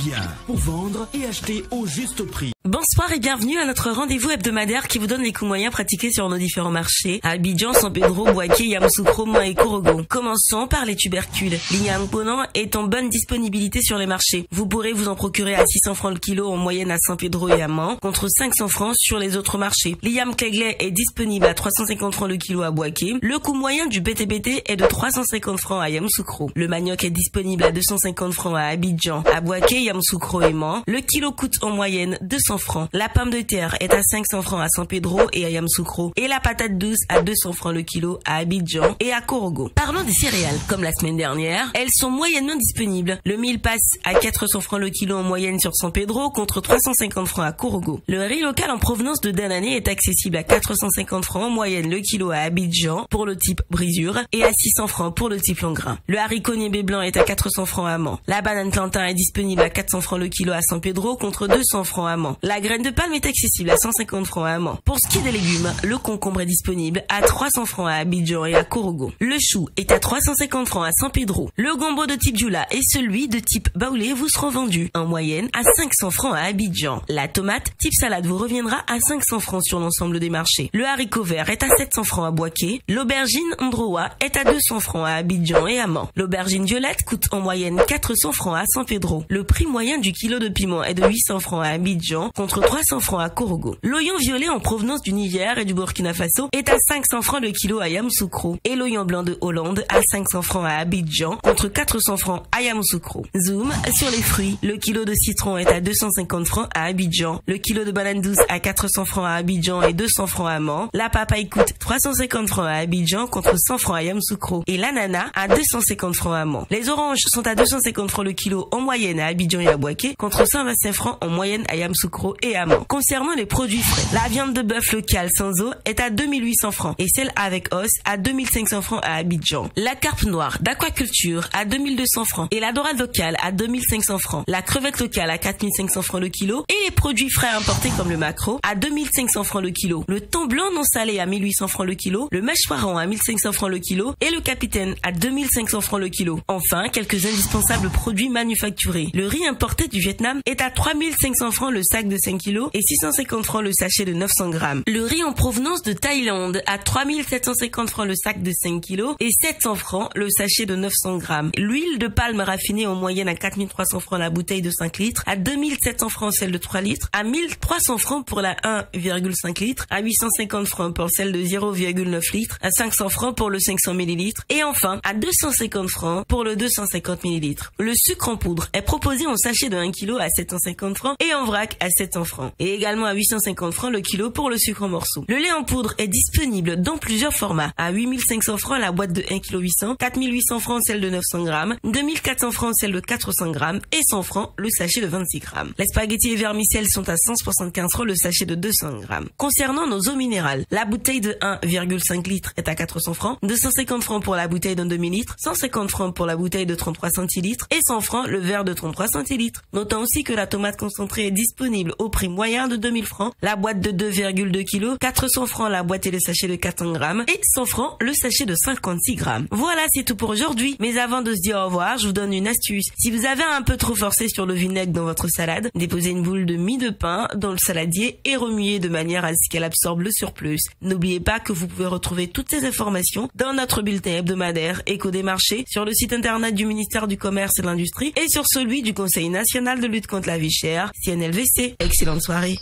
bien pour vendre et acheter au juste prix. Bonsoir et bienvenue à notre rendez-vous hebdomadaire qui vous donne les coûts moyens pratiqués sur nos différents marchés à Abidjan, San Pedro, Boaké, Yamoussoukro, Mouin et Korogo. Commençons par les tubercules. L'igname ponant est en bonne disponibilité sur les marchés. Vous pourrez vous en procurer à 600 francs le kilo en moyenne à San Pedro et à Mans, contre 500 francs sur les autres marchés. L'igname Cleglet est disponible à 350 francs le kilo à Boaké. Le coût moyen du BTBT est de 350 francs à Yamoussoukro. Le manioc est disponible à 250 francs à Abidjan, à Boaké, Yamoussoukro et Mans. Le kilo coûte en moyenne 200 francs. La pomme de terre est à 500 francs à San Pedro et à Yamoussoukro. Et la patate douce à 200 francs le kilo à Abidjan et à Korogo. Parlons des céréales. Comme la semaine dernière, elles sont moyennement disponibles. Le mil passe à 400 francs le kilo en moyenne sur San Pedro contre 350 francs à Korogo. Le riz local en provenance de Danané est accessible à 450 francs en moyenne le kilo à Abidjan pour le type brisure et à 600 francs pour le type long grain. Le haricot niébé blanc est à 400 francs à Mans. La banane plantain est disponible à 400 francs le kilo à San Pedro contre 200 francs à Mans. La graine de palme est accessible à 150 francs à Mans. Pour ce qui est des légumes, le concombre est disponible à 300 francs à Abidjan et à Korogo. Le chou est à 350 francs à San Pedro. Le gombo de type Dioula et celui de type baoulé vous seront vendus en moyenne à 500 francs à Abidjan. La tomate type salade vous reviendra à 500 francs sur l'ensemble des marchés. Le haricot vert est à 700 francs à Boaké. L'aubergine Ndroa est à 200 francs à Abidjan et à Mans. L'aubergine violette coûte en moyenne 400 francs à San Pedro. Le prix moyen du kilo de piment est de 800 francs à Abidjan contre 300 francs à Korogo. L'oignon violet en provenance du Niger et du Burkina Faso est à 500 francs le kilo à Yamoussoukro. Et l'oignon blanc de Hollande à 500 francs à Abidjan contre 400 francs à Yamoussoukro. Zoom sur les fruits. Le kilo de citron est à 250 francs à Abidjan. Le kilo de banane douce à 400 francs à Abidjan et 200 francs à Mans. La papaye coûte 350 francs à Abidjan contre 100 francs à Yamoussoukro. Et l'ananas à 250 francs à Mans. Les oranges sont à 250 francs le kilo en moyenne à Abidjan et à Boaké contre 125 francs en moyenne à Yamoussoukro et à Mans. Concernant les produits frais, la viande de bœuf locale sans os est à 2800 francs et celle avec os à 2500 francs à Abidjan. La carpe noire d'aquaculture à 2200 francs et la dorade locale à 2500 francs. La crevette locale à 4500 francs le kilo et les produits frais importés comme le maquereau à 2500 francs le kilo. Le thon blanc non salé à 1800 francs le kilo, le mèche poiron à 1500 francs le kilo et le capitaine à 2500 francs le kilo. Enfin, quelques indispensables produits manufacturés. Le riz importé du Vietnam est à 3500 francs le sac de 5 kilos et 650 francs le sachet de 900 grammes. Le riz en provenance de Thaïlande à 3750 francs le sac de 5 kilos et 700 francs le sachet de 900 grammes. L'huile de palme raffinée en moyenne à 4300 francs la bouteille de 5 litres, à 2700 francs celle de 3 litres, à 1300 francs pour la 1,5 litres, à 850 francs pour celle de 0,9 litres, à 500 francs pour le 500 millilitres et enfin à 250 francs pour le 250 millilitres. Le sucre en poudre est proposé en sachet de 1 kg à 750 francs et en vrac à 700 francs et également à 850 francs le kilo pour le sucre en morceaux. Le lait en poudre est disponible dans plusieurs formats, à 8500 francs la boîte de 1 kg 800, 4800 francs celle de 900 grammes, 2400 francs celle de 400 grammes et 100 francs le sachet de 26 grammes. Les spaghettis et vermicelles sont à 175 francs le sachet de 200 grammes. Concernant nos eaux minérales, la bouteille de 1,5 litres est à 400 francs, 250 francs pour la bouteille d'un demi-litre, 150 francs pour la bouteille de 33 centilitres et 100 francs le verre de 33 centilitres. Notons aussi que la tomate concentrée est disponible au prix moyen de 2000 francs, la boîte de 2,2 kg, 400 francs la boîte et le sachet de 400 grammes et 100 francs le sachet de 56 grammes. Voilà, c'est tout pour aujourd'hui. Mais avant de se dire au revoir, je vous donne une astuce. Si vous avez un peu trop forcé sur le vinaigre dans votre salade, déposez une boule de mie de pain dans le saladier et remuez de manière à ce qu'elle absorbe le surplus. N'oubliez pas que vous pouvez retrouver toutes ces informations dans notre bulletin hebdomadaire Écho des marchés, sur le site internet du ministère du Commerce et de l'Industrie et sur celui du Conseil national de lutte contre la vie chère, CNLVC. Excellente soirée.